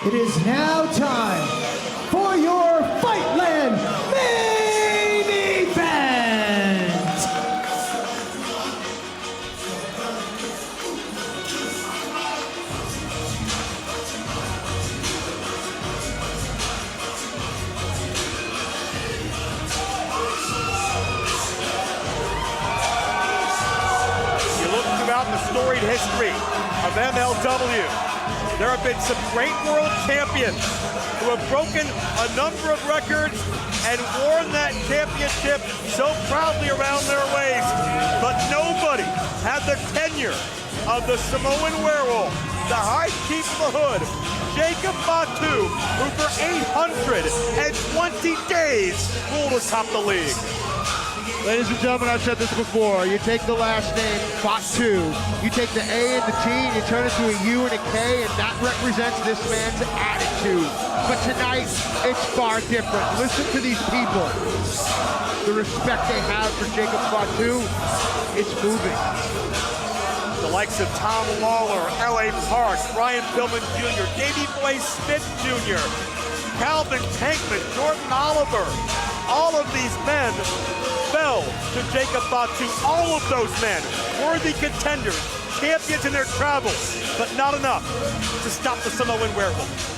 It is now time for your Fightland main event! You look throughout the storied history of MLW, there have been some great world champions who have broken a number of records and worn that championship so proudly around their waist, but nobody had the tenure of the Samoan werewolf, the high chief of the hood, Jacob Fatu, who for 820 days ruled atop the league. Ladies and gentlemen, I've said this before. You take the last name, Fatu, you take the A and the T, and you turn it to a U and a K, and that represents this man's attitude. But tonight, it's far different. Listen to these people. The respect they have for Jacob Fatu, it's moving. The likes of Tom Lawler, L.A. Parks, Ryan Pillman Jr., Davey Boy Smith Jr., Calvin Tankman, Jordan Oliver, all of these men fell to Jacob Fatu. All of those men, worthy contenders, champions in their travels, but not enough to stop the Samoan werewolf.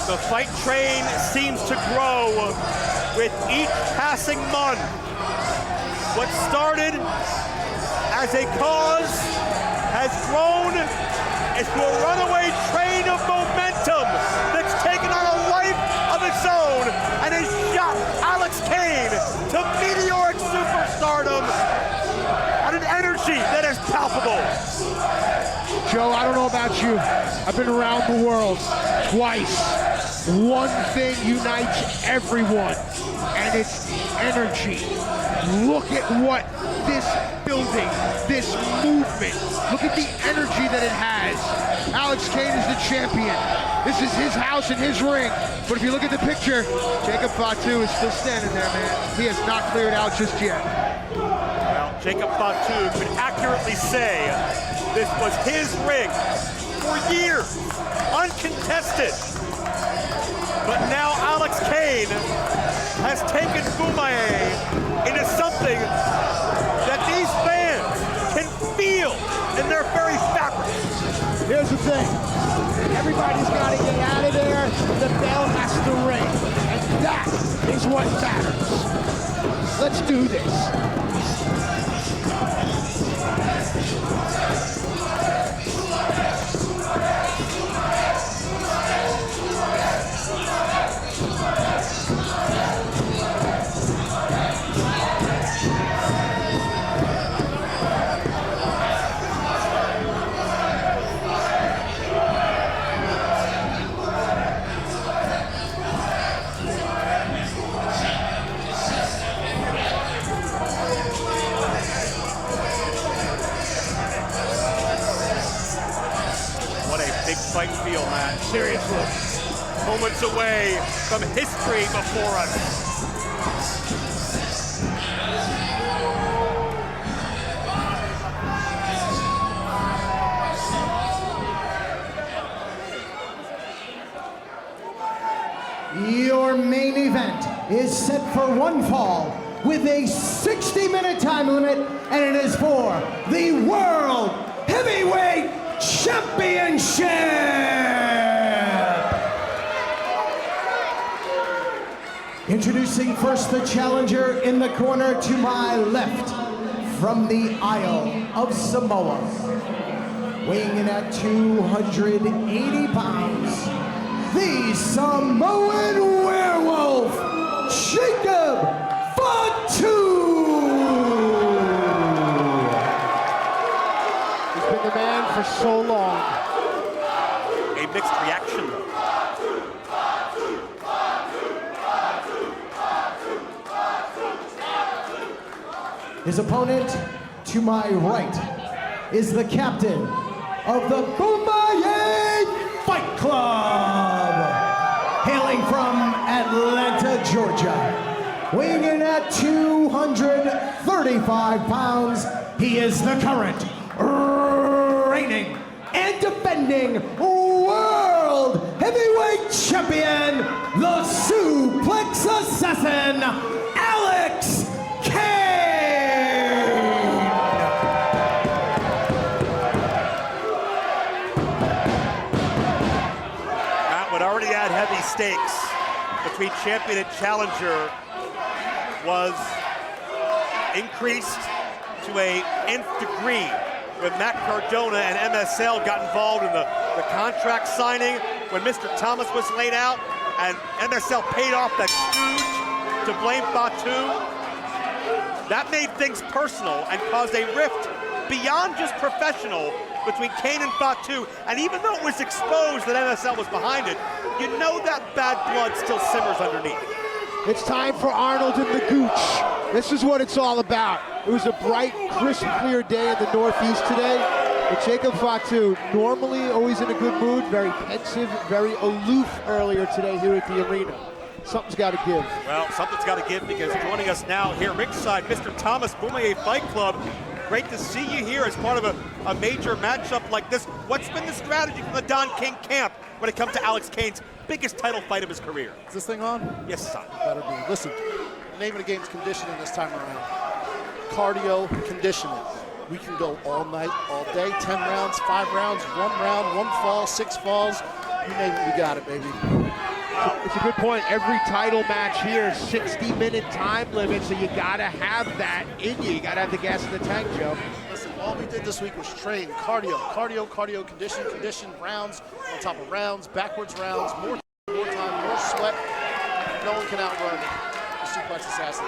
The fight train seems to grow with each passing month. What started as a cause has grown into a runaway train of momentum that's taken on a life of its own and has shot Alex Kane to meteoric superstardom at an energy that is palpable. Joe, I don't know about you. I've been around the world twice. One thing unites everyone, and it's energy. Look at what this building, this movement, look at the energy that it has. Alex Kane is the champion. This is his house and his ring. But if you look at the picture, Jacob Fatu is still standing there, man. He has not cleared out just yet. Well, Jacob Fatu could accurately say this was his ring for years, uncontested. But now Alex Kane has taken Fumae into something that these fans can feel in their very fabric. Here's the thing. Everybody's got to get out of there. The bell has to ring. And that is what matters. Let's do this. Fight feel, man. Seriously. Moments away from history before us. Your main event is set for one fall with a 60-minute time limit, and it is for the World Heavyweight Introducing first the challenger in the corner to my left, from the Isle of Samoa, weighing in at 280 pounds, the Samoan werewolf, Jacob Fatu! He's been the man for so long. A mixed reaction, though. His opponent to my right is the captain of the Boomaye Fight Club, hailing from Atlanta, Georgia, weighing in at 235 pounds. He is the current reigning and defending world heavyweight champion, the suplex assassin, Alex Kane! What already had heavy stakes between champion and challenger was increased to a nth degree when Matt Cardona and MSL got involved in the contract signing, when Mr. Thomas was laid out and MSL paid off that stooge to blame Fatu. That made things personal and caused a rift beyond just professional between Kane and Fatu, and even though it was exposed that MSL was behind it, you know that bad blood still simmers underneath. It's time for Arnold and the Gooch. This is what it's all about. It was a bright, crisp, clear day in the Northeast today. But Jacob Fatu, normally always in a good mood, very pensive, very aloof earlier today here at the arena. Something's got to give. Well, something's got to give, because joining us now here ringside, Mr. Thomas, Boomaye Fight Club. Great to see you here as part of a major matchup like this. What's been the strategy from the Don King camp when it comes to Alex Kane's biggest title fight of his career? Is this thing on? Yes, it's on. Better be. Listen, the name of the game is conditioning this time around. Cardio conditioning. We can go all night, all day, 10 rounds, 5 rounds, 1 round, 1 fall, 6 falls. You name it, we got it, baby. It's a good point. Every title match here, 60-minute time limit, so you gotta have that in you. You gotta have the gas in the tank, Joe. Listen, all we did this week was train cardio, condition, rounds on top of rounds, backwards rounds, more time, more sweat. No one can outrun the suplex assassin.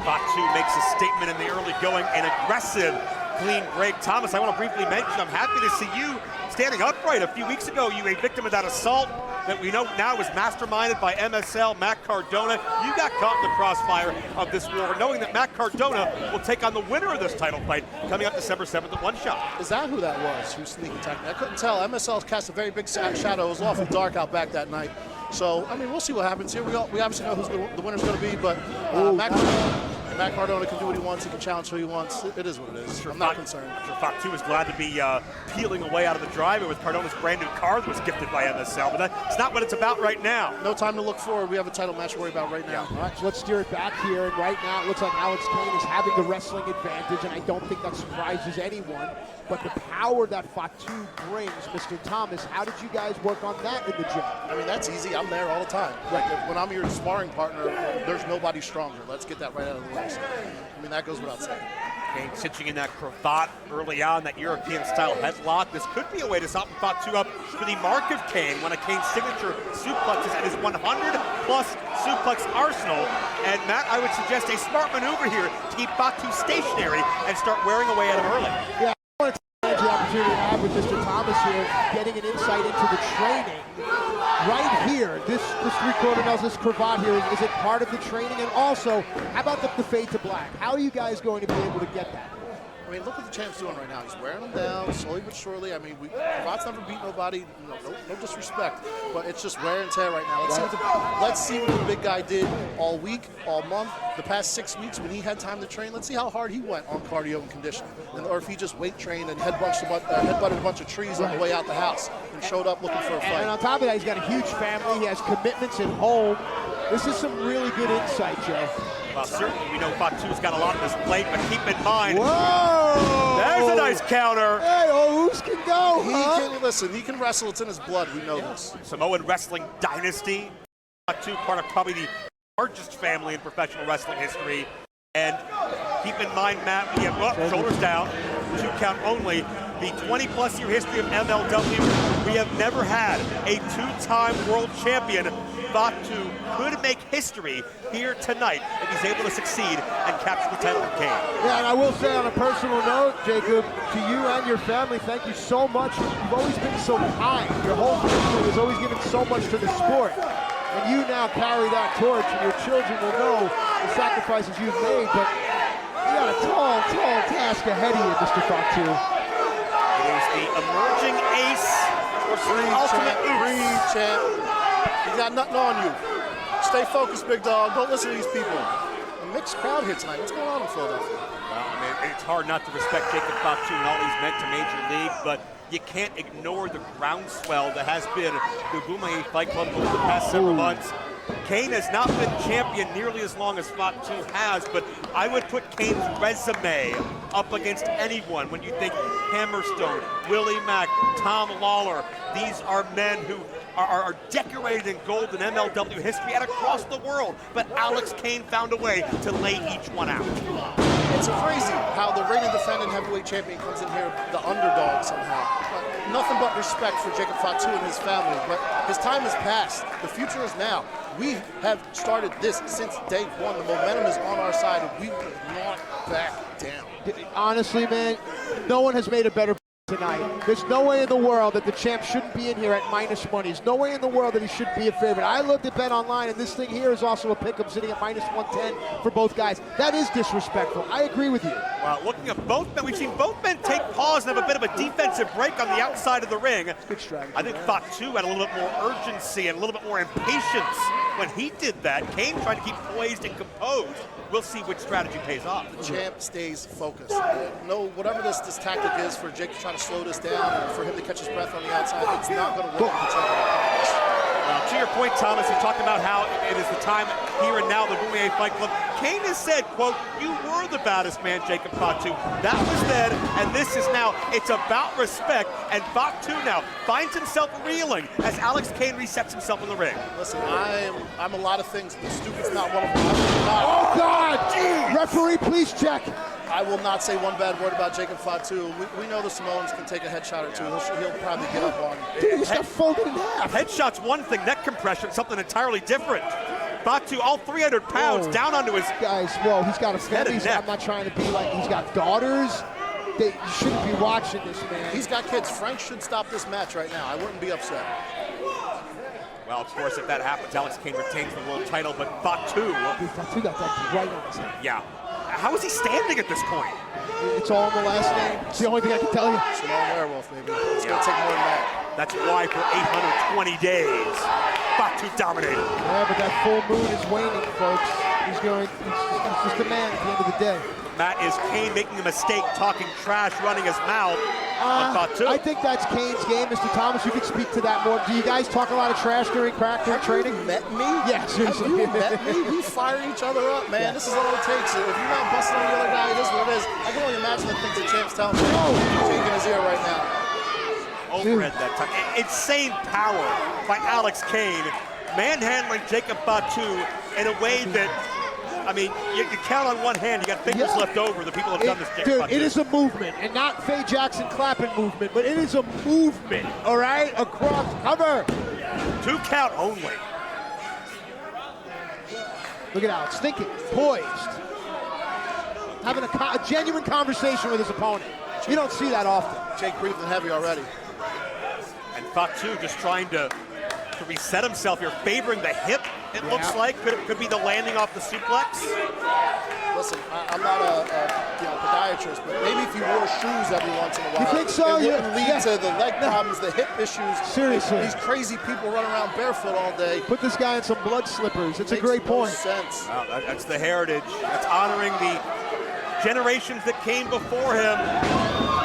Fatu makes a statement in the early going, an aggressive, clean break. Thomas, I want to briefly mention, I'm happy to see you standing upright. A few weeks ago, you were a victim of that assault that we know now was masterminded by MSL, Matt Cardona. You got caught in the crossfire of this war, knowing that Matt Cardona will take on the winner of this title fight coming up December 7th at One Shot. Is that who that was who sneak attacked me? I couldn't tell. MSL cast a very big shadow. It was awful dark out back that night. So, I mean, we'll see what happens here. We obviously know who the winner's going to be, but Matt Cardona can do what he wants. He can challenge who he wants. It is what it is. I'm not concerned. Fatu was glad to be peeling away out of the driveway with Cardona's brand new car that was gifted by MSL, but that's not what it's about right now. No time to look forward. We have a title match to worry about right now. All right, so let's steer it back here. And right now, it looks like Alex Kane is having the wrestling advantage, and I don't think that surprises anyone. But the power that Fatu brings, Mr. Thomas, how did you guys work on that in the gym? I mean, that's easy. I'm there all the time. Right. When I'm your sparring partner, there's nobody stronger. Let's get that right out of the way. So, I mean, that goes without saying. Kane cinching in that cravat early on, that European-style headlock. This could be a way to soften Fatu up for the mark of Kane, one of Kane's signature suplexes and his 100-plus suplex arsenal. And Matt, I would suggest a smart maneuver here to keep Fatu stationary and start wearing away at him early. Yeah, I want to take the opportunity to have with Mr. Thomas here, getting an insight into the training. Right here, this 3/4 mils, this cravat here, is it part of the training? And also, how about the fade to black? How are you guys going to be able to get that? I mean, look what the champ's doing right now. He's wearing them down slowly but surely. I mean, Cravat's never beat nobody. No disrespect, but it's just wear and tear right now. Let's see what the big guy did all week, all month, the past 6 weeks when he had time to train. Let's see how hard he went on cardio and conditioning, or if he just weight trained and headbutted a bunch of trees on the way out the house and showed up looking for a fight. And on top of that, he's got a huge family. He has commitments at home. This is some really good insight, Joe. Well, certainly we know Fatu's got a lot on his plate, but keep in mind, whoa! There's a nice counter. Hey, who's can go, Listen, he can wrestle. It's in his blood. We know this. Samoan wrestling dynasty. Fatu, part of probably the largest family in professional wrestling history. And keep in mind, Matt, we have shoulders down, 2 count only. The 20-plus year history of MLW, we have never had a 2-time world champion. Fatu could make history here tonight if he's able to succeed and capture the title from Kane. Yeah, and I will say on a personal note, Jacob, to you and your family, thank you so much. You've always been so kind. Your whole family has always given so much to the sport. And you now carry that torch, and your children will know the sacrifices you've made, but you got a tall, tall task ahead of you, Mr. Fatu. It is the emerging ace or ultimate champ. He's got nothing on you. Stay focused, big dog. Don't listen to these people. A mixed crowd here tonight. What's going on in Philadelphia? Well, I mean, it's hard not to respect Jacob Fatu and all he's meant to Major League, but you can't ignore the groundswell that has been the Boomerang Fight Club over the past several months. Kane has not been champion nearly as long as Fatu has, but I would put Kane's resume up against anyone when you think Hammerstone, Willie Mack, Tom Lawler. These are men who are decorated in gold in MLW history and across the world, but Alex Kane found a way to lay each one out. It's crazy how the reigning defending heavyweight champion comes in here the underdog somehow. But nothing but respect for Jacob Fatu and his family, but his time has passed. The future is now. We have started this since day one. The momentum is on our side, and we will not back down. Honestly, man, no one has made a better tonight. There's no way in the world that the champ shouldn't be in here at minus money. There's no way in the world that he should be a favorite. I looked at Bet Online, and this thing here is also a pick-up sitting at minus 110 for both guys. That is disrespectful. I agree with you. Well, looking at both men, we've seen both men take pause and have a bit of a defensive break on the outside of the ring. Good strategy. I think Fatu had a little bit more urgency and a little bit more impatience when he did that. Kane tried to keep poised and composed. We'll see which strategy pays off. The champ stays focused. No, whatever this tactic is for Jake trying to slow this down and for him to catch his breath on the outside, it's not going to work with the champ. To your point, Thomas, you talked about how it is the time here and now, the Boomerang Fight Club. Kane has said, quote, you were the baddest man, Jacob Fatu. That was then, and this is now. It's about respect, and Fatu now finds himself reeling as Alex Kane resets himself in the ring. Listen, I'm a lot of things, but stupid's not one of them. Oh, God! Jeez. Referee, please check. I will not say one bad word about Jacob Fatu. We know the Samoans can take a headshot or two. He'll probably get up on. Dude, he just got folded in half. Headshot's one thing, neck compression, something entirely different. Fatu, all 300 pounds, down onto his... Guys, whoa, he's got a family. I'm not trying to be like, he's got daughters. You shouldn't be watching this, man. He's got kids. Frank should stop this match right now. I wouldn't be upset. Well, of course, if that happens, Alex Kane retains the world title, but Fatu... Dude, Fatu got that right on his head. Yeah. How is he standing at this point? It's all in the last name. It's the only thing I can tell you. Samoan werewolf, baby. It's going to take more than that. That's why for 820 days, Fatu dominated. Yeah, but that full moon is waning, folks. He's just a man at the end of the day. Matt, is Kane making a mistake talking trash, running his mouth on Fatu? I think that's Kane's game, Mr. Thomas. You could speak to that more. Do you guys talk a lot of trash during training? Have you met me? Yeah, seriously. Have you met me? We fire each other up, man. Yeah. This is all it takes. If you're not busting on the other guy, it is what it is. I can only imagine the things the champ's telling me. He's taking his ear right now. Overhead that time. Insane power by Alex Kane, manhandling Jacob Fatu in a way that, I mean, you count on one hand, you got fingers left over. The people have done this. Dude, it is a movement, and not Faye Jackson clapping movement, but it is a movement, all right, across cover. 2 count only. Look at Alex, thinking, poised, having a genuine conversation with his opponent. You don't see that often. Jake breathing heavy already. And Fatu just trying to reset himself here, favoring the hip, it looks like. Could be the landing off the suplex. Listen, I'm not a podiatrist, but maybe if you wore shoes every once in a while, you think so? It wouldn't lead to the leg problems, the hip issues. Seriously. These crazy people running around barefoot all day. Put this guy in some blood slippers. It's a great point. Sense. Well, that's the heritage. That's honoring the generations that came before him.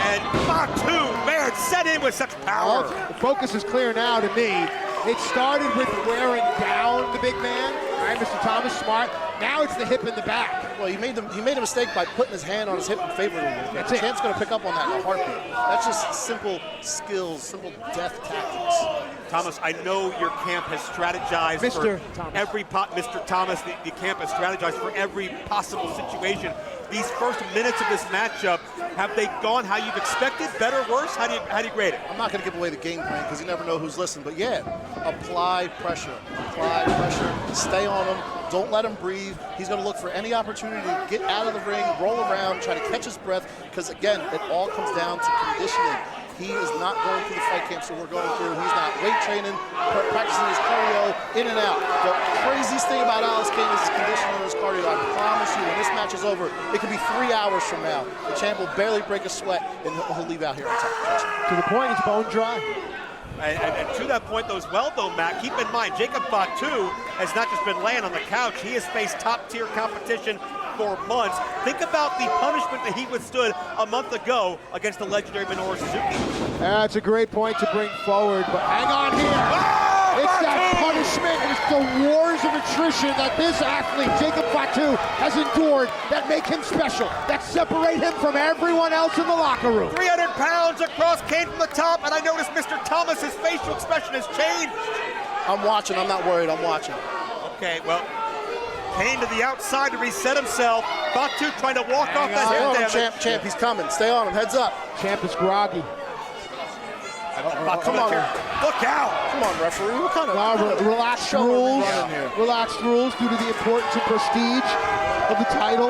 And Fatu, man, set in with such power. Well, the focus is clear now to me. It started with wearing down the big man, right, Mr. Thomas, smart. Now it's the hip in the back. Well, he made a mistake by putting his hand on his hip and favoring him. The champ's going to pick up on that in a heartbeat. That's just simple skills, simple death tactics. Thomas, I know your camp has strategized Mr. for Thomas. every Mr. Thomas, the camp has strategized for every possible situation. These first minutes of this matchup, have they gone how you've expected? Better, worse? How do you grade it? I'm not going to give away the game plan because you never know who's listening. But yeah, apply pressure. Apply pressure. Stay on him. Don't let him breathe. He's going to look for any opportunity to get out of the ring, roll around, try to catch his breath. Because again, it all comes down to conditioning. He is not going through the fight camp, so we're going through. He's not weight training, practicing his cardio, in and out. The craziest thing about Alex Kane is his conditioning and his cardio. I promise you, when this match is over, it could be 3 hours from now. The champ will barely break a sweat, and he'll leave out here on top. Trust me. To the point, he's bone dry. And to that point, though, as well, though, Matt, keep in mind, Jacob Fatu has not just been laying on the couch. He has faced top-tier competition for months. Think about the punishment that he withstood a month ago against the legendary Minoru Suzuki. That's a great point to bring forward, but hang on here. It's that punishment, and it's the wars of attrition that this athlete, Jacob Fatu, has endured that make him special, that separate him from everyone else in the locker room. 300 pounds across Kane from the top, and I noticed Mr. Thomas's facial expression has changed. I'm watching. I'm not worried. I'm watching. Okay, well, Kane to the outside to reset himself. Fatu trying to walk off that hip damage. Champ, he's coming. Stay on him. Heads up. Champ is groggy. Come on. Look out. Come on, referee. What kind of relaxed show are we rules. running here? Relaxed rules due to the importance and prestige of the title.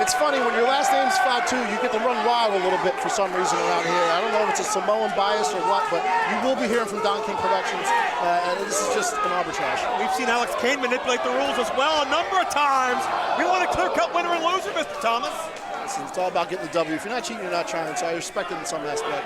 It's funny, when your last name's Fatu, you get to run wild a little bit for some reason around here. I don't know if it's a Samoan bias or what, but you will be hearing from Don King Productions, and this is just an arbitrage. We've seen Alex Kane manipulate the rules as well a number of times. We want a clear-cut winner and loser, Mr. Thomas. Listen, it's all about getting the W. If you're not cheating, you're not trying, so I respect it in some aspect.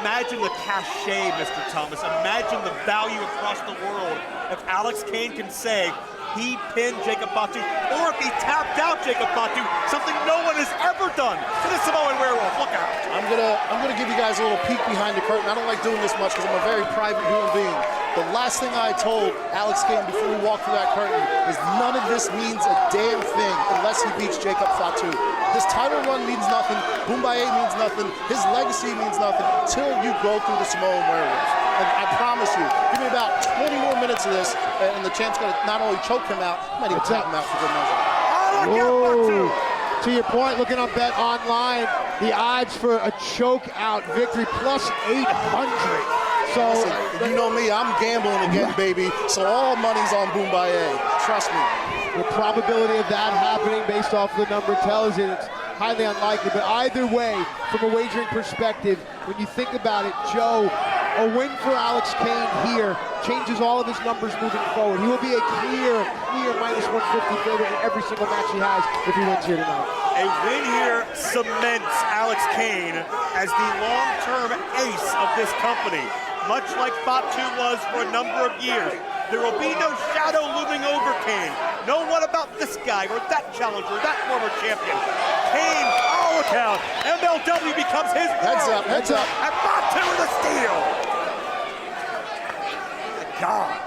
Imagine the cachet, Mr. Thomas. Imagine the value across the world if Alex Kane can say he pinned Jacob Fatu, or if he tapped out Jacob Fatu, something no one has ever done to the Samoan Werewolf. Look out. I'm gonna give you guys a little peek behind the curtain. I don't like doing this much because I'm a very private human being. The last thing I told Alex Kane before we walked through that curtain is none of this means a damn thing unless he beats Jacob Fatu. This title run means nothing. Boombaye means nothing. His legacy means nothing until you go through the Samoan Werewolf. And I promise you, give me about 20 more minutes of this, and the champ's gonna not only choke him out, he might even tap him out for good measure. Whoa. To your point, looking on Bet Online, the odds for a choke out victory plus 800. So listen, you know me, I'm gambling again, baby. So all money's on Boombaye. Trust me. The probability of that happening based off the number tells you it's highly unlikely. But either way, from a wagering perspective, when you think about it, Joe, a win for Alex Kane here changes all of his numbers moving forward. He will be a clear minus 150 favorite in every single match he has if he wins here tonight. A win here cements Alex Kane as the long-term ace of this company, much like Fatu was for a number of years. There will be no shadow looming over Kane. No one about this guy or that challenger, that former champion. Kane, oh look out, MLW becomes his Heads up, heads up. And Fatu with a steal. God.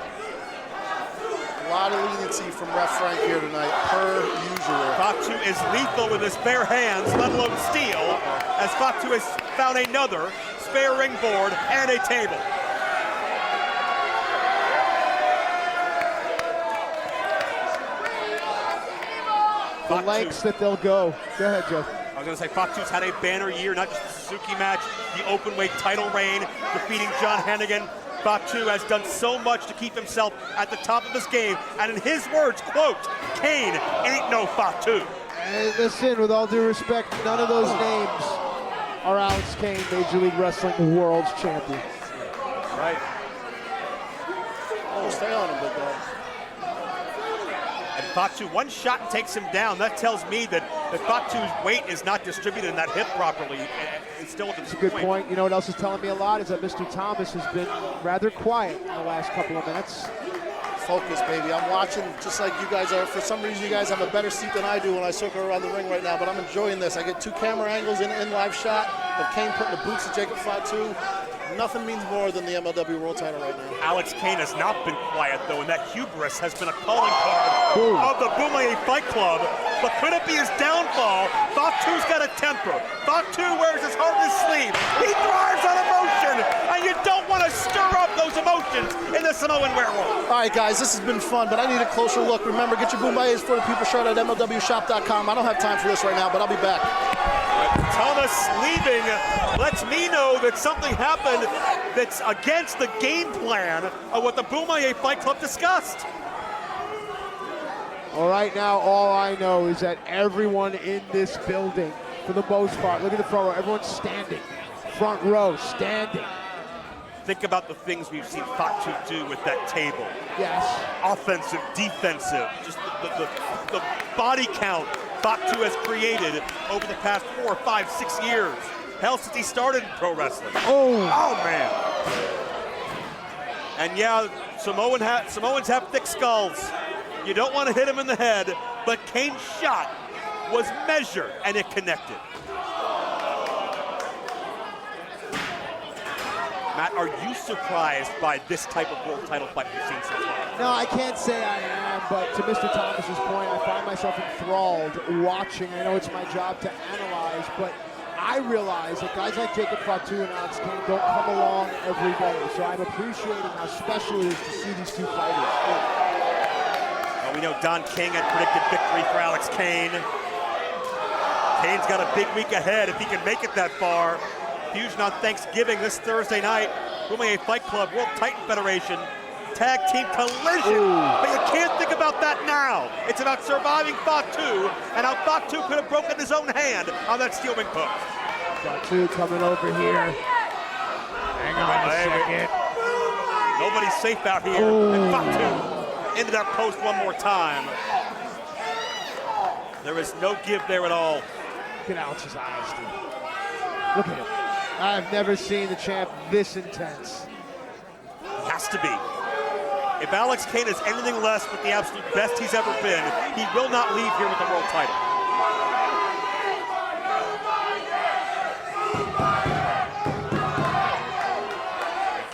A lot of leniency from Ref Frank here tonight, per usual. Fatu is lethal with his bare hands, let alone steel, as Fatu has found another spare ring board and a table. The lengths that they'll go. Go ahead, Joe. I was going to say, Fatu's had a banner year, not just the Suzuki match, the openweight title reign, defeating John Hennigan. Fatu has done so much to keep himself at the top of his game, and in his words, quote, Kane ain't no Fatu. Hey, listen, with all due respect, none of those names are Alex Kane, Major League Wrestling World's Champion. Right. Oh, stay on him, big dog. And Fatu, one shot and takes him down. That tells me that Fatu's weight is not distributed in that hip properly. It's still at the That's a good point. You know what else is telling me a lot is that Mr. Thomas has been rather quiet in the last couple of minutes. Focus, baby. I'm watching just like you guys are. For some reason, you guys have a better seat than I do when I circle around the ring right now, but I'm enjoying this. I get two camera angles in live shot of Kane putting the boots of Jacob Fatu. Nothing means more than the MLW World Title right now. Alex Kane has not been quiet, though, and that hubris has been a calling card of the Boumaier Fight Club. But could it be his downfall? Fatu's got a temper. Fatu wears his heart on his sleeve. He thrives on emotion, and you don't want to stir up those emotions in the Samoan werewolf. All right, guys, this has been fun, but I need a closer look. Remember, get your Boumaiers for the people shirt at MLWshop.com. I don't have time for this right now, but I'll be back. Thomas leaving lets me know that something happened that's against the game plan of what the Boumaier Fight Club discussed. Well, right now, all I know is that everyone in this building, for the most part, look at the front row, everyone's standing. Front row, standing. Think about the things we've seen Fatu do with that table. Yes. Offensive, defensive, just the body count Fatu has created over the past 4, 5, 6 years. Hell, since he started in pro wrestling. Oh man. And yeah, Samoans have thick skulls. You don't want to hit him in the head, but Kane's shot was measured and it connected. Matt, are you surprised by this type of world title fight we've seen so far? No, I can't say I am, but to Mr. Thomas's point, I find myself enthralled watching. I know it's my job to analyze, but I realize that guys like Jacob Fatu and Alex Kane don't come along every day, so I'm appreciating how special it is to see these two fighters. Well, we know Don King had predicted victory for Alex Kane. Kane's got a big week ahead if he can make it that far. Fusion on Thanksgiving this Thursday night. Boumaier Fight Club, World Titan Federation, tag team collision. But you can't think about that now. It's about surviving Fatu and how Fatu could have broken his own hand on that steel ring hook. Fatu coming over here. Hang on a second. Nobody's safe out here. And Fatu into that post one more time. There is no give there at all. Look at Alex's eyes, dude. Look at him. I've never seen the champ this intense. Has to be. If Alex Kane is anything less but the absolute best he's ever been, he will not leave here with the world title.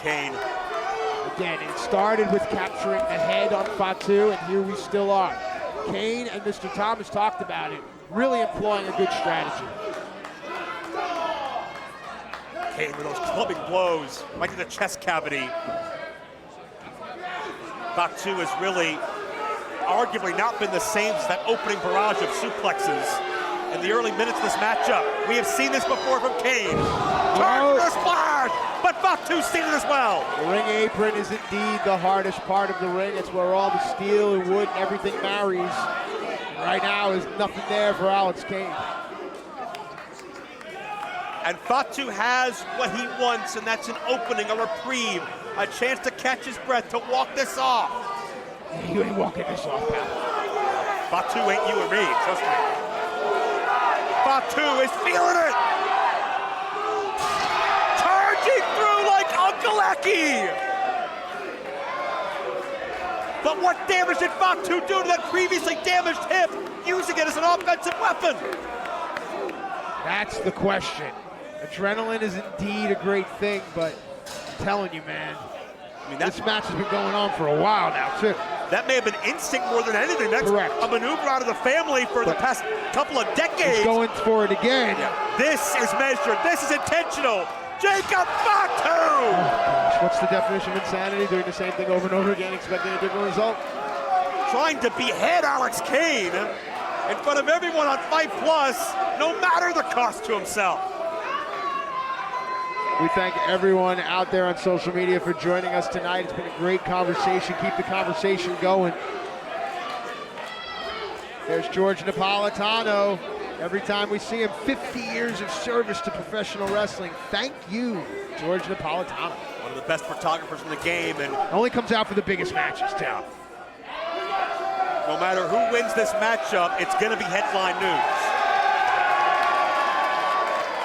Kane. Again, it started with capturing the head on Fatu, and here we still are. Kane and Mr. Thomas talked about it, really employing a good strategy. Kane with those clubbing blows right to the chest cavity. Fatu has really arguably not been the same as that opening barrage of suplexes in the early minutes of this matchup. We have seen this before from Kane. Turn for a splash, but Fatu's seen it as well. The ring apron is indeed the hardest part of the ring. It's where all the steel and wood and everything marries. And right now, there's nothing there for Alex Kane. And Fatu has what he wants, and that's an opening, a reprieve, a chance to catch his breath, to walk this off. You ain't walking this off, pal. Fatu ain't you or me, trust me. Fatu is feeling it. Charging through like Uncle Eki. But what damage did Fatu do to that previously damaged hip, using it as an offensive weapon? That's the question. Adrenaline is indeed a great thing, but I'm telling you, man, this match has been going on for a while now, too. That may have been instinct more than anything. That's correct. A maneuver out of the family for the past couple of decades. He's going for it again. Yeah. This is measured. This is intentional. Jacob Fatu! Oh, gosh. What's the definition of insanity? Doing the same thing over and over again, expecting a different result? Trying to behead Alex Kane in front of everyone on Fight Plus, no matter the cost to himself. We thank everyone out there on social media for joining us tonight. It's been a great conversation. Keep the conversation going. There's George Napolitano. Every time we see him, 50 years of service to professional wrestling. Thank you, George Napolitano. One of the best photographers in the game, and only comes out for the biggest matches, too. No matter who wins this matchup, it's going to be headline news.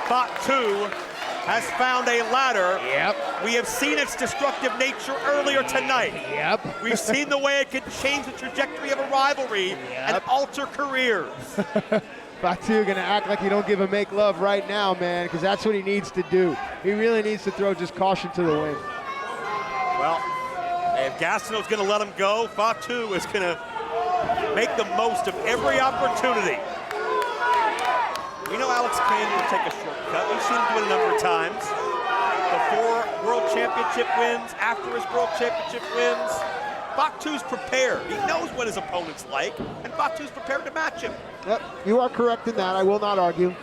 Fatu has found a ladder. Yep. We have seen its destructive nature earlier tonight. Yep. We've seen the way it can change the trajectory of a rivalry and alter careers. Fatu gonna act like he don't give a make love right now, man, because that's what he needs to do. He really needs to throw just caution to the wind. Well, if Gastineau's gonna let him go, Fatu is gonna make the most of every opportunity. We know Alex Kane will take a shortcut. We've seen him do it a number of times. Before World Championship wins, after his World Championship wins, Fatu's prepared. He knows what his opponent's like, and Fatu's prepared to match him. Yep, you are correct in that. I will not argue.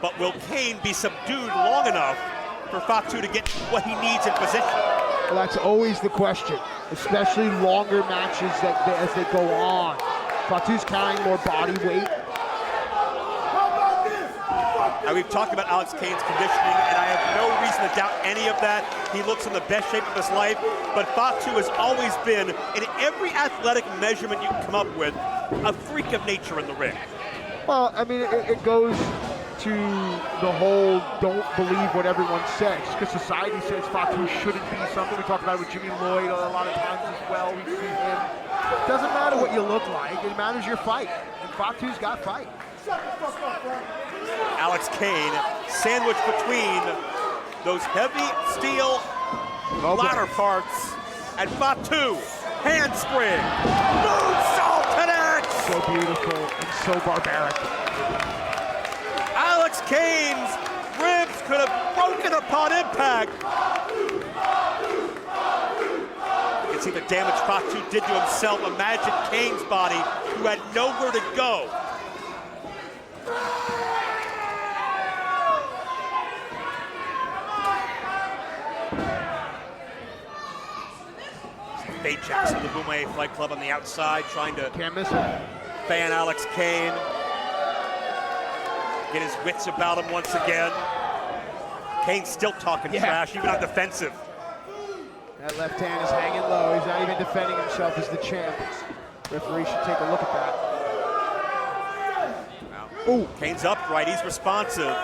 But will Kane be subdued long enough for Fatu to get what he needs in position? Well, that's always the question, especially longer matches as they go on. Fatu's carrying more body weight. Now, we've talked about Alex Kane's conditioning, and I have no reason to doubt any of that. He looks in the best shape of his life, but Fatu has always been, in every athletic measurement you can come up with, a freak of nature in the ring. Well, I mean, it goes to the whole don't believe what everyone says, because society says Fatu shouldn't be something. We talk about it with Jimmy Lloyd a lot of times as well. We see him. It doesn't matter what you look like, it matters your fight, and Fatu's got fight. Alex Kane sandwiched between those heavy steel ladder parts, and Fatu handspring, moonsault connects. So beautiful and so barbaric. Alex Kane's ribs could have broken upon impact. You can see the damage Fatu did to himself. Imagine Kane's body, who had nowhere to go. Baychecks of the Boomerang Flight Club on the outside, trying to Can't miss him. fan Alex Kane. Get his wits about him once again. Kane's still talking trash, even on defensive. That left hand is hanging low. He's not even defending himself as the champ. Referee should take a look at that. Ooh. Kane's upright, he's responsive.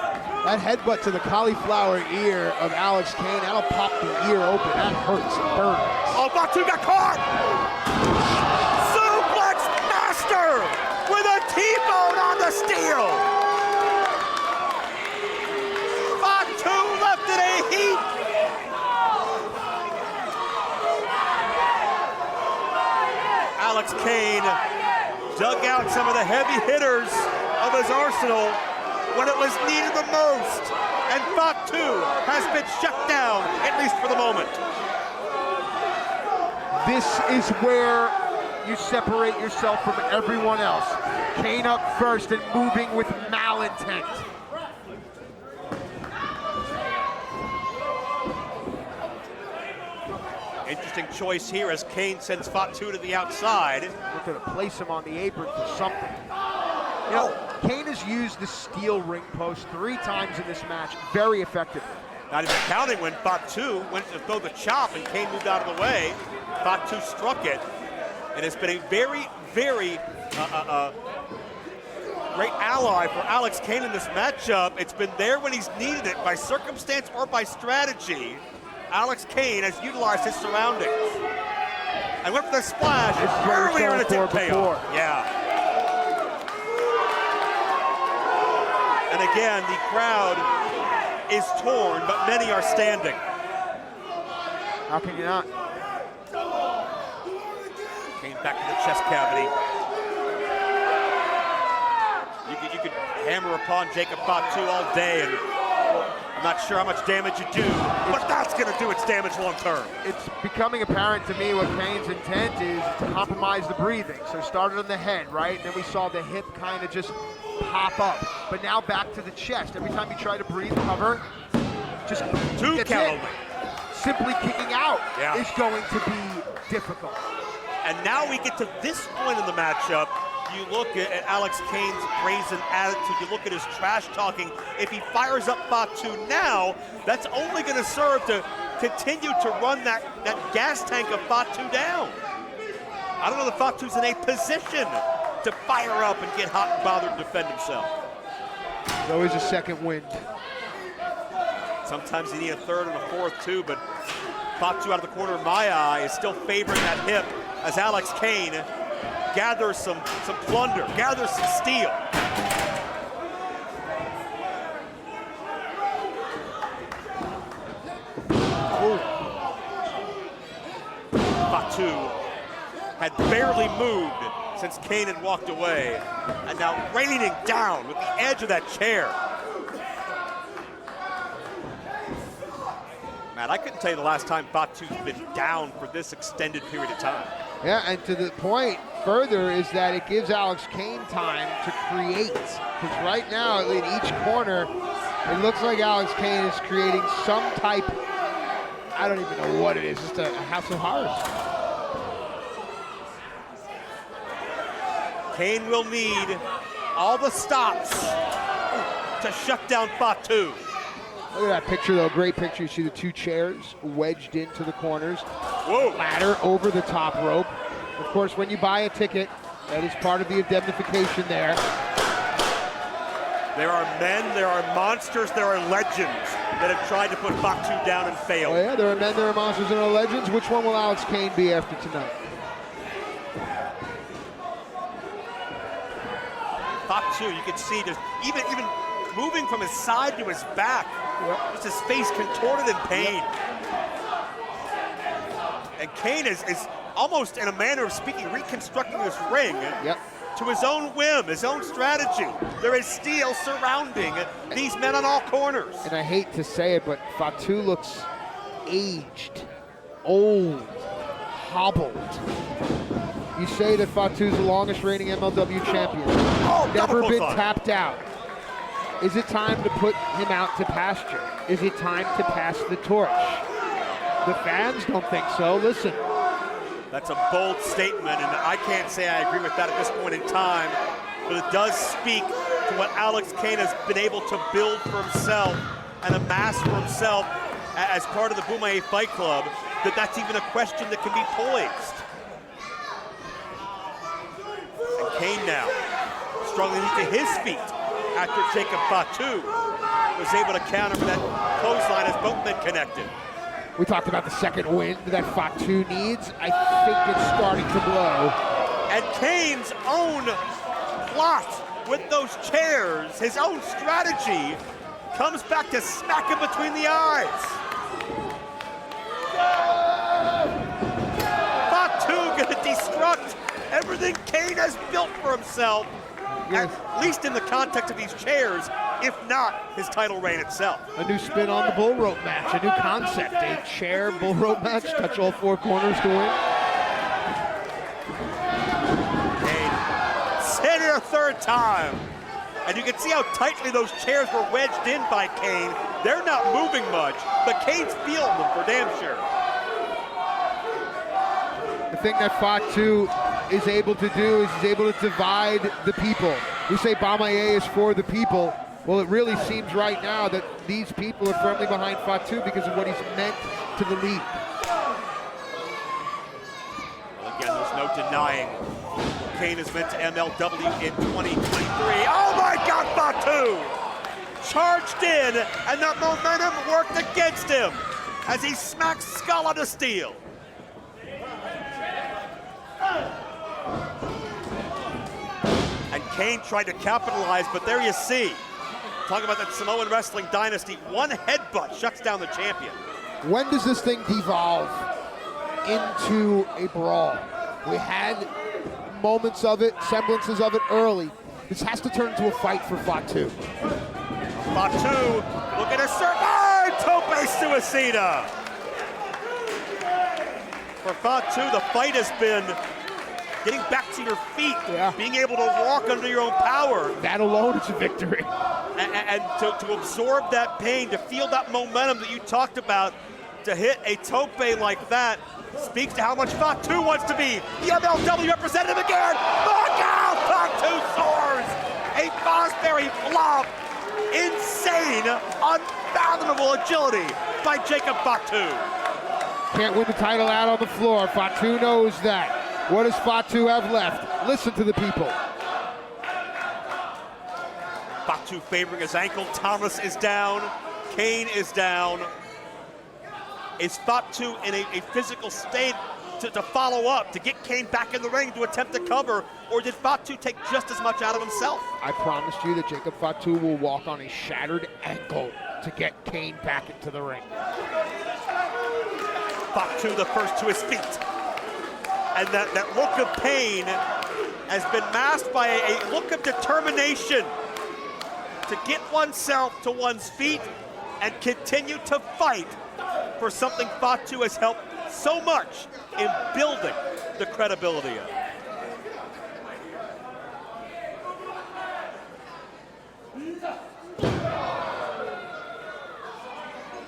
That headbutt to the cauliflower ear of Alex Kane, that'll pop the ear open. That hurts, it burns. Oh, Fatu got caught! Suplex master with a T-bone on the steel! Fatu left in a heap! Alex Kane dug out some of the heavy hitters of his arsenal when it was needed the most, and Fatu has been shut down, at least for the moment. This is where you separate yourself from everyone else. Kane up first and moving with malintent. Interesting choice here as Kane sends Fatu to the outside. Looking to place him on the apron for something. You know, Kane has used the steel ring post 3 times in this match, very effective. Not even counting when Fatu went to throw the chop and Kane moved out of the way. Fatu struck it, and it's been a very, very great ally for Alex Kane in this matchup. It's been there when he's needed it, by circumstance or by strategy. Alex Kane has utilized his surroundings. And went for the splash earlier in the tip payoff. Yeah. And again, the crowd is torn, but many are standing. How can you not? Came back to the chest cavity. You could hammer upon Jacob Fatu all day, and I'm not sure how much damage you do, but that's going to do its damage long term. It's becoming apparent to me what Kane's intent is to compromise the breathing. So started on the head, right? Then we saw the hip kind of just pop up. But now back to the chest. Every time you try to breathe, cover, just 2 count only. Simply kicking out is going to be difficult. And now we get to this point in the matchup. You look at Alex Kane's brazen attitude, you look at his trash talking. If he fires up Fatu now, that's only going to serve to continue to run that gas tank of Fatu down. I don't know if Fatu's in a position to fire up and get hot and bothered and defend himself. There's always a second wind. Sometimes you need a third and a fourth too, but Fatu out of the corner of my eye is still favoring that hip as Alex Kane gather some plunder, gather some steel. Fatu had barely moved since Kane had walked away, and now raining down with the edge of that chair. Matt, I couldn't tell you the last time Fatu's been down for this extended period of time. Yeah, and to the point further is that it gives Alex Kane time to create. Because right now, in each corner, it looks like Alex Kane is creating some type, I don't even know what it is, just a house of horrors. Kane will need all the stops to shut down Fatu. Look at that picture, though. Great picture. You see the two chairs wedged into the corners. Whoa. Ladder over the top rope. Of course, when you buy a ticket, that is part of the indemnification there. There are men, there are monsters, there are legends that have tried to put Fatu down and failed. Oh, yeah, there are men, there are monsters, and there are legends. Which one will Alex Kane be after tonight? Fatu, you can see, just even moving from his side to his back. Yep. Just his face contorted in pain. Yep. And Kane is almost, in a manner of speaking, reconstructing this ring to his own whim, his own strategy. There is steel surrounding these men on all corners. And I hate to say it, but Fatu looks aged, old, hobbled. You say that Fatu's the longest reigning MLW champion. Oh, never been on. tapped out. Is it time to put him out to pasture? Is it time to pass the torch? The fans don't think so. Listen. That's a bold statement, and I can't say I agree with that at this point in time, but it does speak to what Alex Kane has been able to build for himself and amass for himself as part of the Boumaye Fight Club, that's even a question that can be poised. And Kane now struggling to his feet after Jacob Fatu was able to counter with that clothesline as both men connected. We talked about the second wind that Fatu needs. I think it's starting to blow. And Kane's own plot with those chairs, his own strategy, comes back to smack him between the eyes. Fatu gonna destruct everything Kane has built for himself, yes. At least in the context of these chairs, if not his title reign itself. A new spin on the bull rope match, a new concept, a chair bull rope match, touch all four corners to win. Kane, sit here a third time. And you can see how tightly those chairs were wedged in by Kane. They're not moving much, but Kane's feeling them for damn sure. The thing that Fatu is able to do is he's able to divide the people. We say Boumaye is for the people. Well, it really seems right now that these people are firmly behind Fatu because of what he's meant to the league. Well, again, there's no denying what Kane has meant to MLW in 2023. Oh my God, Fatu! Charged in, and that momentum worked against him as he smacks skull onto steel. And Kane tried to capitalize, but there you see. Talk about that Samoan wrestling dynasty. One headbutt shuts down the champion. When does this thing devolve into a brawl? We had moments of it, semblances of it early. This has to turn into a fight for Fatu. Fatu looking to serve. Oh, tope suicida. For Fatu, the fight has been getting back to your feet, being able to walk under your own power. That alone is a victory. And to absorb that pain, to feel that momentum that you talked about, to hit a tope like that, speaks to how much Fatu wants to be the MLW representative again. Look out, Fatu soars! A Fosbury flop. Insane, unfathomable agility by Jacob Fatu. Can't win the title out on the floor. Fatu knows that. What does Fatu have left? Listen to the people. Fatu favoring his ankle. Thomas is down. Kane is down. Is Fatu in a physical state to follow up, to get Kane back in the ring to attempt to cover, or did Fatu take just as much out of himself? I promised you that Jacob Fatu will walk on a shattered ankle to get Kane back into the ring. Fatu the first to his feet. And that look of pain has been masked by a look of determination to get oneself to one's feet and continue to fight for something Fatu has helped so much in building the credibility of.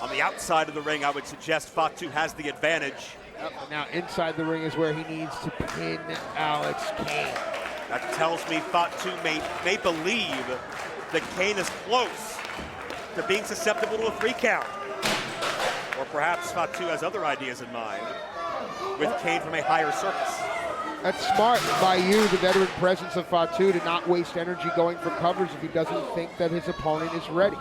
On the outside of the ring, I would suggest Fatu has the advantage. Yep. Now inside the ring is where he needs to pin Alex Kane. That tells me Fatu may believe that Kane is close to being susceptible to a 3 count. Or perhaps Fatu has other ideas in mind with Kane from a higher surface. That's smart by you, the veteran presence of Fatu, to not waste energy going for covers if he doesn't think that his opponent is ready.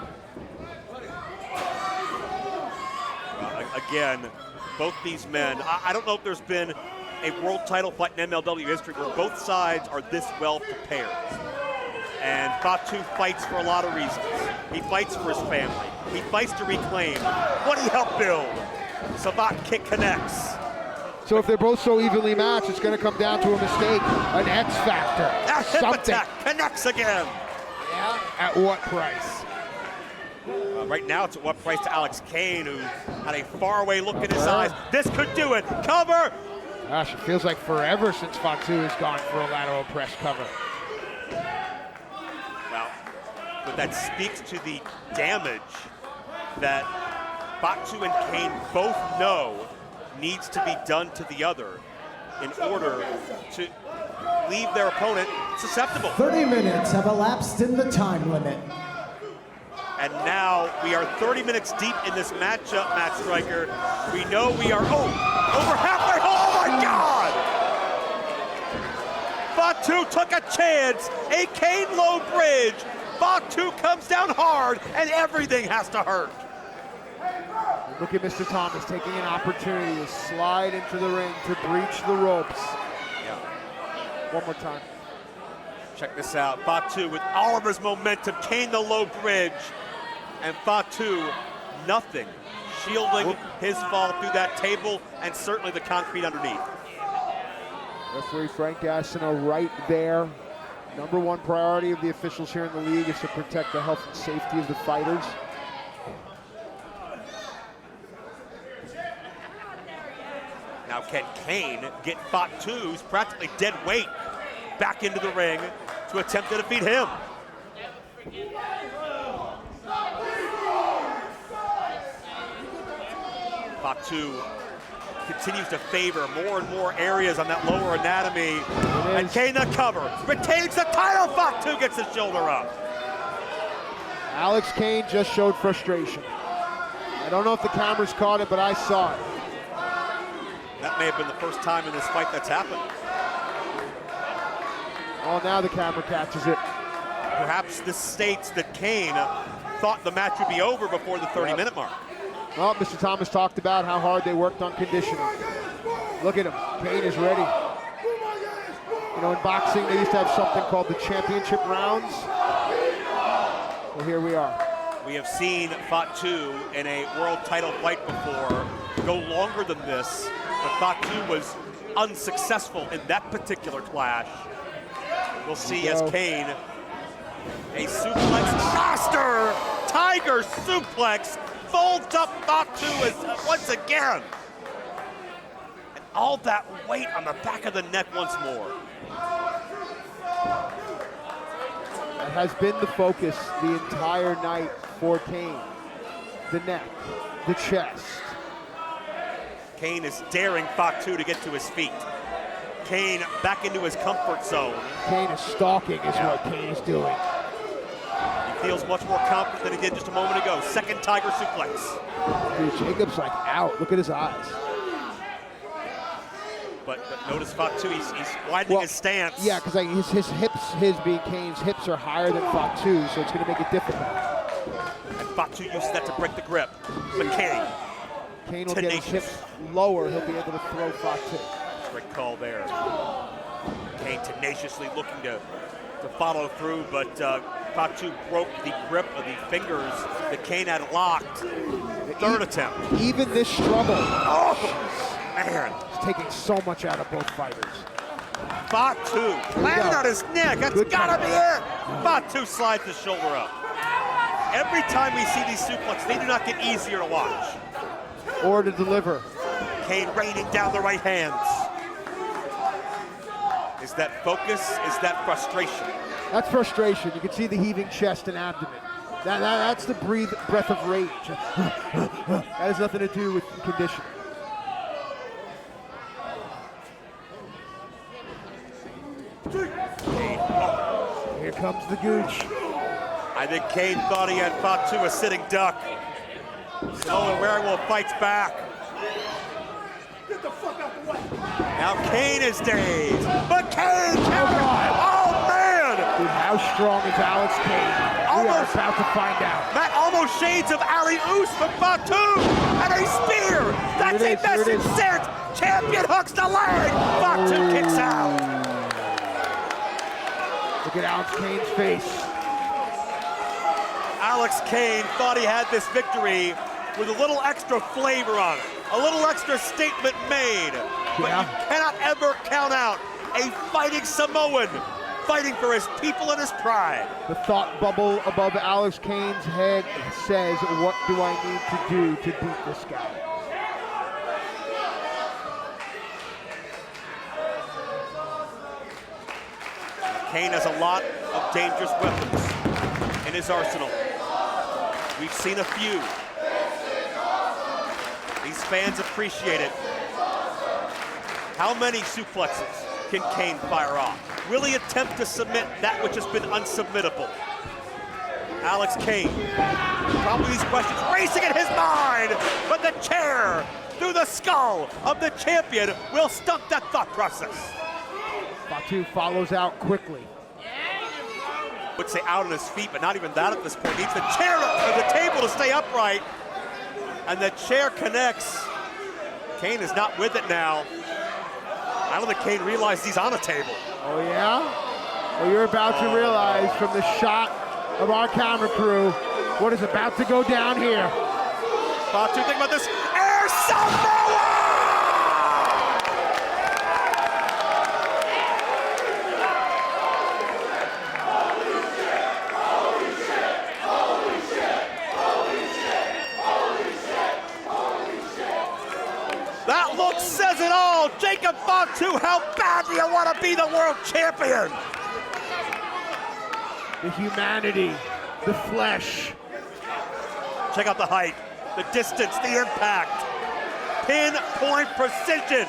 Again, both these men, I don't know if there's been a world title fight in MLW history where both sides are this well prepared. And Fatu fights for a lot of reasons. He fights for his family. He fights to reclaim what he helped build. Savate kick connects. So if they're both so evenly matched, it's going to come down to a mistake, an X factor, That hip something. attack connects again. Yeah. At what price? Right now, it's at what price to Alex Kane, who had a faraway look in his eyes. This could do it. Cover. Gosh, it feels like forever since Fatu has gone for a lateral press cover. Well, but that speaks to the damage that Fatu and Kane both know needs to be done to the other in order to leave their opponent susceptible. 30 minutes have elapsed in the time limit. And now we are 30 minutes deep in this matchup, Matt Striker. We know we are, over halfway. Oh my God! Fatu took a chance, a Kane low bridge. Fatu comes down hard, and everything has to hurt. Look at Mr. Thomas taking an opportunity to slide into the ring to breach the ropes. Yeah. One more time. Check this out. Fatu with all of his momentum, Kane the low bridge, and Fatu nothing, shielding his fall through that table and certainly the concrete underneath. Referee Frank Gastineau right there. Number one priority of the officials here in the league is to protect the health and safety of the fighters. Now can Kane get Fatu's practically dead weight back into the ring to attempt to defeat him? Fatu continues to favor more and more areas on that lower anatomy. And Kane the cover, retains the title. Fatu gets his shoulder up. Alex Kane just showed frustration. I don't know if the cameras caught it, but I saw it. That may have been the first time in this fight that's happened. Oh, now the camera catches it. Perhaps this states that Kane thought the match would be over before the 30-minute mark. Well, Mr. Thomas talked about how hard they worked on conditioning. Look at him. Kane is ready. You know, in boxing, they used to have something called the championship rounds. Well, here we are. We have seen Fatu in a world title fight before go longer than this, but Fatu was unsuccessful in that particular clash. We'll see as Kane, a suplex master, tiger suplex, folds up Fatu once again. And all that weight on the back of the neck once more. That has been the focus the entire night for Kane. The neck, the chest. Kane is daring Fatu to get to his feet. Kane back into his comfort zone. Kane is stalking is what Kane is doing. He feels much more confident than he did just a moment ago. Second tiger suplex. Dude, Jacob's like out. Look at his eyes. But notice Fatu, he's widening his stance. Yeah, because like his hips, his being Kane's hips are higher than Fatu, so it's going to make it difficult. And Fatu uses that to break the grip. But Kane Kane will get his hips lower. He'll be able to throw Fatu. Great call there. Kane tenaciously looking to follow through, but Fatu broke the grip of the fingers that Kane had locked. Third attempt. Even this struggle. Oh, man. It's taking so much out of both fighters. Fatu landed on his neck. That's gotta be it. Fatu slides the shoulder up. Every time we see these suplexes, they do not get easier to watch. Or to deliver. Kane raining down the right hands. Is that focus? Is that frustration? That's frustration. You can see the heaving chest and abdomen. That's the breath of rage. That has nothing to do with conditioning. Here comes the gooch. I think Kane thought he had Fatu a sitting duck. Samoan Werewolf fights back. Get the fuck out the way. Now Kane is dazed, but Kane countered. Oh man! Dude, how strong is Alex Kane? We are about to find out. That almost shades of alley-oops from Fatu, and a spear. That's a message sent. Champion hooks the leg. Fatu kicks out. Look at Alex Kane's face. Alex Kane thought he had this victory with a little extra flavor on it, a little extra statement made. But you cannot ever count out a fighting Samoan fighting for his people and his pride. The thought bubble above Alex Kane's head says, what do I need to do to beat this guy? Kane has a lot of dangerous weapons in his arsenal. We've seen a few. These fans appreciate it. How many suplexes can Kane fire off? Will he attempt to submit that which has been unsubmittable? Alex Kane, probably these questions racing in his mind, but the chair through the skull of the champion will stunt that thought process. Fatu follows out quickly. Would say out on his feet, but not even that at this point. Needs the chair or the table to stay upright. And the chair connects. Kane is not with it now. I don't think Kane realized he's on a table. Oh yeah? Well, you're about to realize from the shot of our camera crew what is about to go down here. Fatu, think about this. Air Samoa! That look says it all. Jacob Fatu, how bad do you want to be the world champion? The humanity, the flesh. Check out the height, the distance, the impact. Pinpoint precision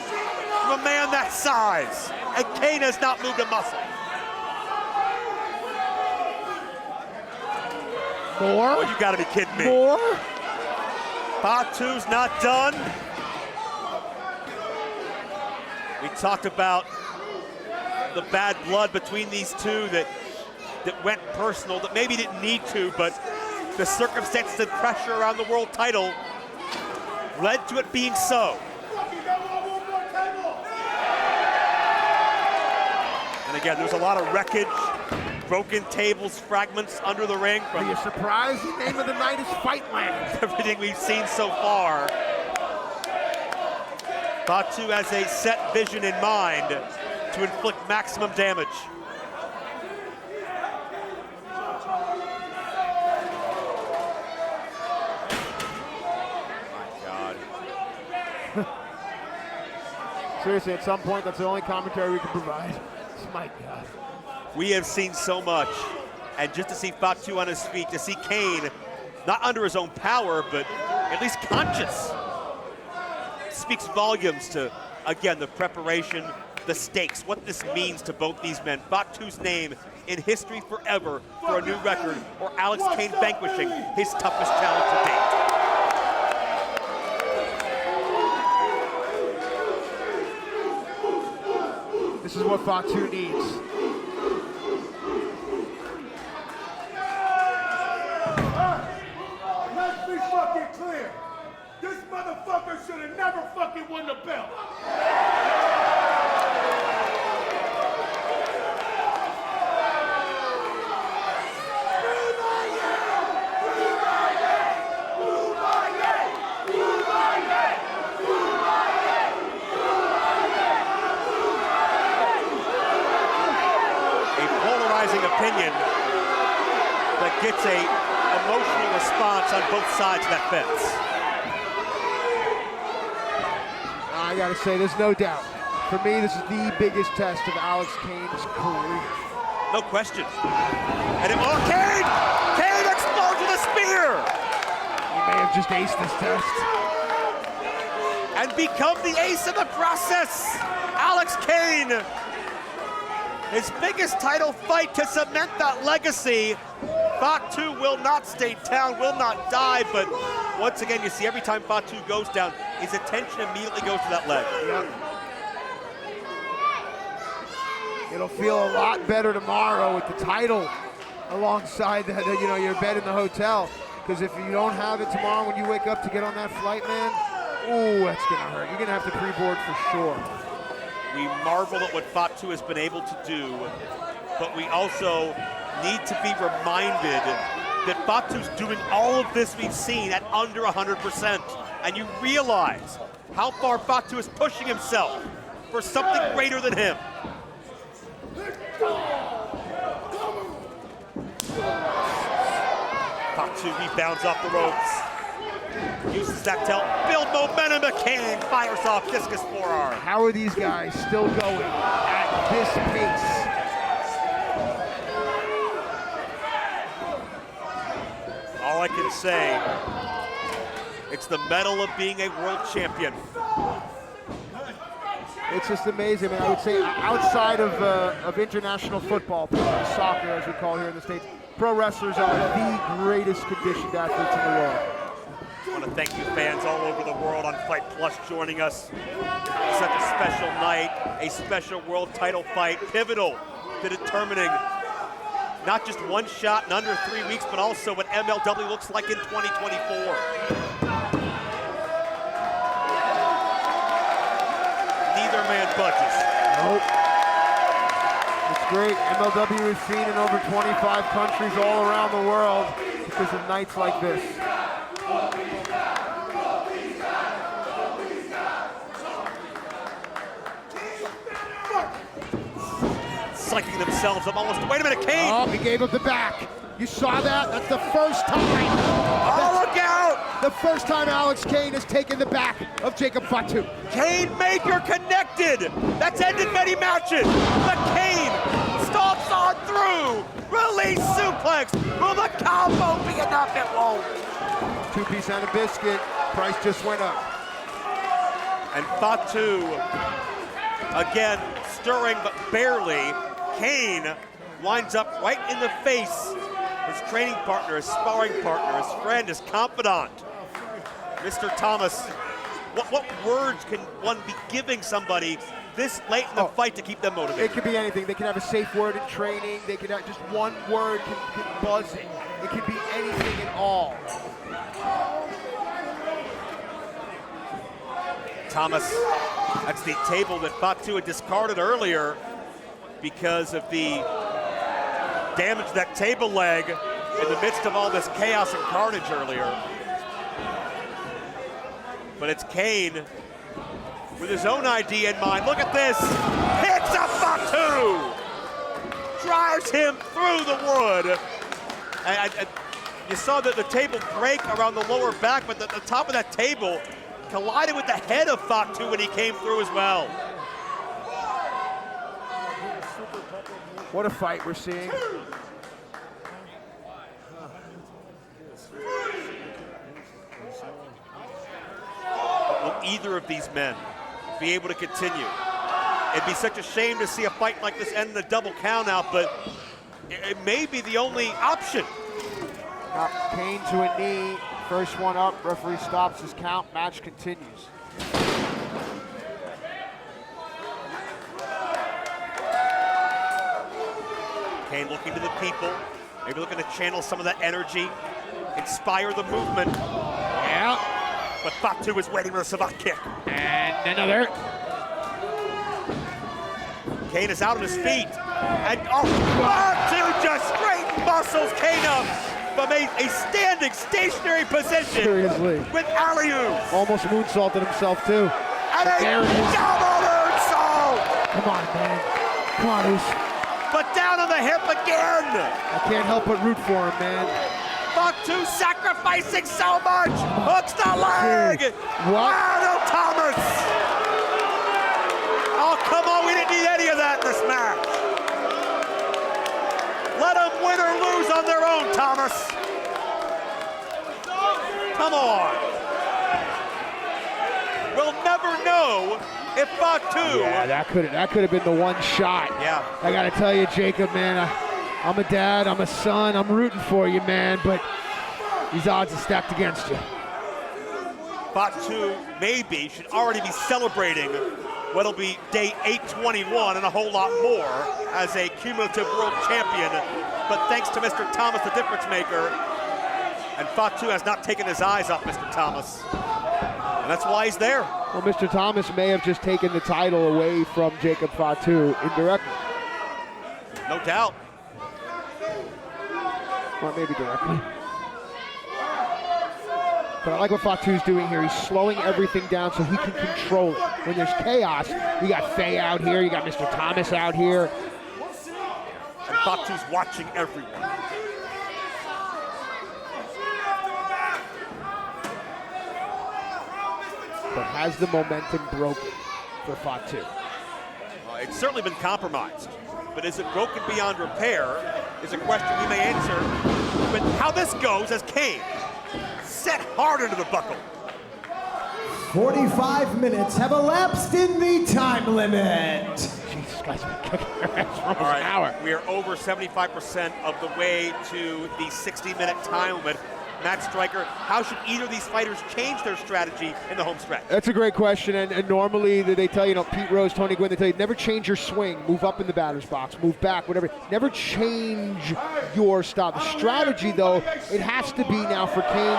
from a man that size. And Kane has not moved a muscle. More? Oh, you gotta be kidding me. More? Fatu's not done. We talked about the bad blood between these two that went personal, that maybe didn't need to, but the circumstances and pressure around the world title led to it being so. And again, there's a lot of wreckage, broken tables, fragments under the ring Are from you surprised? The name of the night is Fightland. everything we've seen so far. Fatu has a set vision in mind to inflict maximum damage. My God. Seriously, at some point, that's the only commentary we can provide. My God. We have seen so much, and just to see Fatu on his feet, to see Kane not under his own power, but at least conscious, speaks volumes to, again, the preparation, the stakes, what this means to both these men. Fatu's name in history forever for a new record, or Alex Kane vanquishing his toughest challenge to date. This is what Fatu needs. Let's be fucking clear. This motherfucker should have never fucking won the belt. Opinion that gets a emotional response on both sides of that fence. I gotta say, there's no doubt. For me, this is the biggest test of Alex Kane's career. No question. And it, oh, Kane! Kane explodes with a spear! He may have just aced this test. And become the ace in the process. Alex Kane. His biggest title fight to cement that legacy. Fatu will not stay down, will not die, but once again, you see every time Fatu goes down, his attention immediately goes to that leg. Yep. It'll feel a lot better tomorrow with the title alongside the, your bed in the hotel. Because if you don't have it tomorrow when you wake up to get on that flight, man, ooh, that's gonna hurt. You're gonna have to pre-board for sure. We marvel at what Fatu has been able to do, but we also need to be reminded that Fatu's doing all of this we've seen at under 100%. And you realize how far Fatu is pushing himself for something greater than him. Fatu rebounds off the ropes. Uses that to help build momentum. Kane fires off discus forearm. How are these guys still going at this pace? All I can say, it's the medal of being a world champion. It's just amazing. I mean, I would say outside of international football, soccer as we call it here in the States, pro wrestlers are the greatest conditioned athletes in the world. I want to thank you fans all over the world on Fight Plus joining us. Such a special night, a special world title fight, pivotal to determining not just one shot in under 3 weeks, but also what MLW looks like in 2024. Neither man budges. Nope. It's great. MLW is seen in over 25 countries all around the world because of nights like this. Psyching themselves up almost. Wait a minute, Kane! Oh, he gave up the back. You saw that? That's the first time. Oh, look out! The first time Alex Kane has taken the back of Jacob Fatu. Kane Maker connected. That's ended many matches. But Kane stomps on through. Release suplex. Will the combo be enough? It won't. Two-piece and a biscuit. Price just went up. And Fatu, again, stirring but barely. Kane winds up right in the face. His training partner, his sparring partner, his friend, his confidant, Mr. Thomas. What words can one be giving somebody this late in the fight to keep them motivated? It could be anything. They can have a safe word in training. They could have just one word can buzz it. It could be anything at all. Thomas, that's the table that Fatu had discarded earlier because of the damage to that table leg in the midst of all this chaos and carnage earlier. But it's Kane with his own idea in mind. Look at this. Picks up Fatu. Drives him through the wood. And you saw that the table break around the lower back, but the top of that table collided with the head of Fatu when he came through as well. What a fight we're seeing. Will either of these men be able to continue? It'd be such a shame to see a fight like this end in a double count out, but it may be the only option. Kane to a knee. First one up. Referee stops his count. Match continues. Kane looking to the people, maybe looking to channel some of that energy, inspire the movement. Yeah. But Fatu is waiting with a savant kick. And another. Kane is out on his feet. And Fatu just straight muscles Kane up from a standing, stationary position. Seriously. With alley-oops. Almost moonsaulted himself too. And a There it is. double moonsault. Come on, man. Come on, Oos. But down on the hip again. I can't help but root for him, man. Fatu sacrificing so much. Hooks the leg. What? Arnold Thomas. Oh, come on. We didn't need any of that in this match. Let them win or lose on their own, Thomas. Come on. We'll never know if Fatu. Yeah, that could have been the one shot. Yeah. I gotta tell you, Jacob, man, I'm a dad, I'm a son, I'm rooting for you, man, but these odds are stacked against you. Fatu maybe should already be celebrating what'll be day 821 and a whole lot more as a cumulative world champion. But thanks to Mr. Thomas, the difference maker, and Fatu has not taken his eyes off Mr. Thomas. And that's why he's there. Well, Mr. Thomas may have just taken the title away from Jacob Fatu indirectly. No doubt. Or maybe directly. But I like what Fatu's doing here. He's slowing everything down so he can control it. When there's chaos, you got Faye out here, you got Mr. Thomas out here. And Fatu's watching everyone. But has the momentum broken for Fatu? It's certainly been compromised. But is it broken beyond repair is a question we may answer. But how this goes as Kane set hard into the buckle. 45 minutes have elapsed in the time limit. Jesus Christ, been kicking their ass for almost All right, an hour. we are over 75% of the way to the 60-minute time limit. Matt Stryker, how should either of these fighters change their strategy in the home stretch? That's a great question, and normally they tell you, Pete Rose, Tony Gwynn, they tell you never change your swing, move up in the batter's box, move back, whatever. Never change your style. The strategy, though, it has to be now for Kane,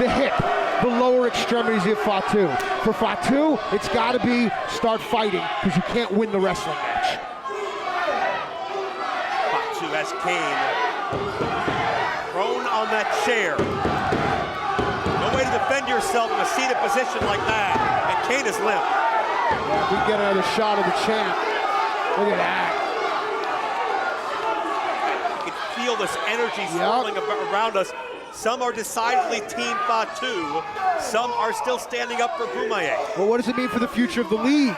the hip, the lower extremities of Fatu. For Fatu, it's got to be start fighting because you can't win the wrestling match. Fatu has Kane prone on that chair. No way to defend yourself in a seated position like that. And Kane is limp. Yeah, we get another shot of the champ. Look at that. You can feel this energy swirling around us. Some are decidedly Team Fatu. Some are still standing up for Bumaye. Well, what does it mean for the future of the league?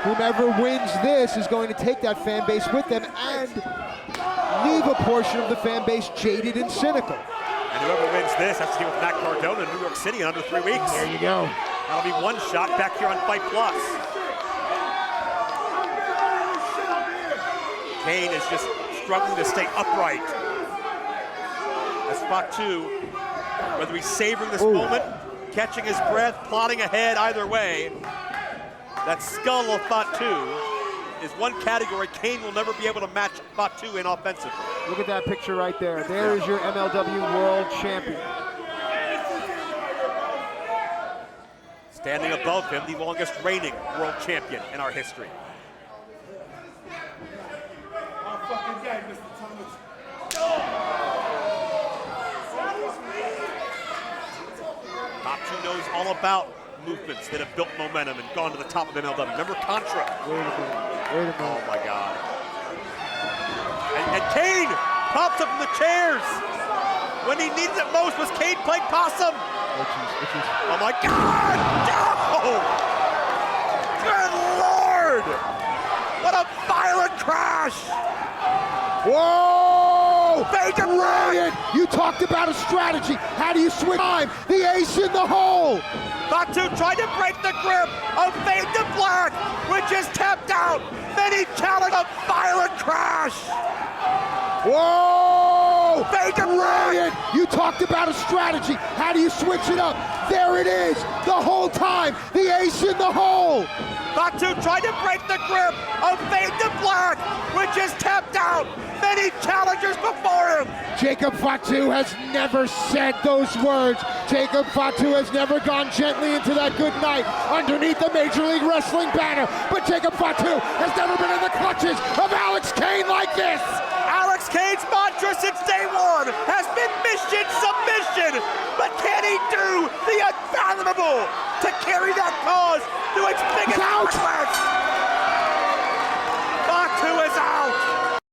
Whomever wins this is going to take that fan base with them and leave a portion of the fan base jaded and cynical. And whoever wins this has to deal with Matt Cardona in New York City in under 3 weeks. There you go. That'll be one shot back here on Fight Plus. Kane is just struggling to stay upright. As Fatu, whether he's savoring this moment, catching his breath, plotting ahead, either way, that skull of Fatu is one category Kane will never be able to match Fatu in offensively. Look at that picture right there. There is your MLW World Champion. Standing above him, the longest reigning world champion in our history. All fucking game, Mr. Thomas. Fatu knows all about movements that have built momentum and gone to the top of MLW. Remember Contra? Wait a minute. Oh my God. And Kane pops up from the chairs. When he needs it most, was Kane playing possum? Oh my God! No! Good Lord! What a violent crash! Whoa! Fake and Brilliant! You talked about a strategy. How do you swing time? The ace in the hole! Fatu tried to break the grip of Fade to Black, which is tapped out. Then he challenged a violent crash. Whoa! Oh, Fade to brilliant! You talked about a strategy. How do you switch it up? There it is, the whole time, the ace in the hole. Fatu tried to break the grip of Fade to Black, which is tapped out. Many challengers before him. Jacob Fatu has never said those words. Jacob Fatu has never gone gently into that good night underneath the Major League Wrestling banner. But Jacob Fatu has never been in the clutches of Alex Kane like this. Alex Kane's mantra since day one has been mission submission. But can he do the unfathomable to carry that cause to its biggest He's out. climax?